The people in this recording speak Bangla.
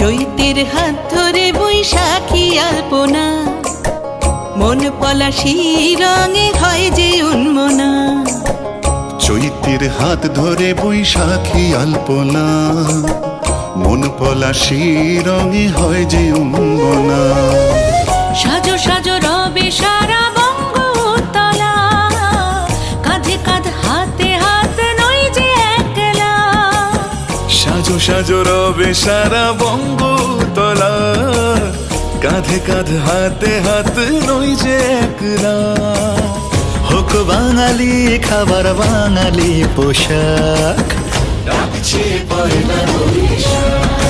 চৈতের হাত ধরে বৈশাখী আলপনা, মন পলাশি রঙে হয় যে উন্মনা। চৈতের হাত ধরে বৈশাখী আলপনা, মন পলাশি রঙে হয় যে উন্মনা। সাজো সাজো রবে সারা বঙ্গতলা, কাঁধে কাঁধ হাতে হাত নই যে একলা। সাজো সাজো রবে সারা বঙ্গতলা, কাঁধে কাঁধ হাতে হাত নই যে একলা। হোক বাঙালি খাবার বাঙালি পোশাক, ডাকছে পয়লা বৈশাখ।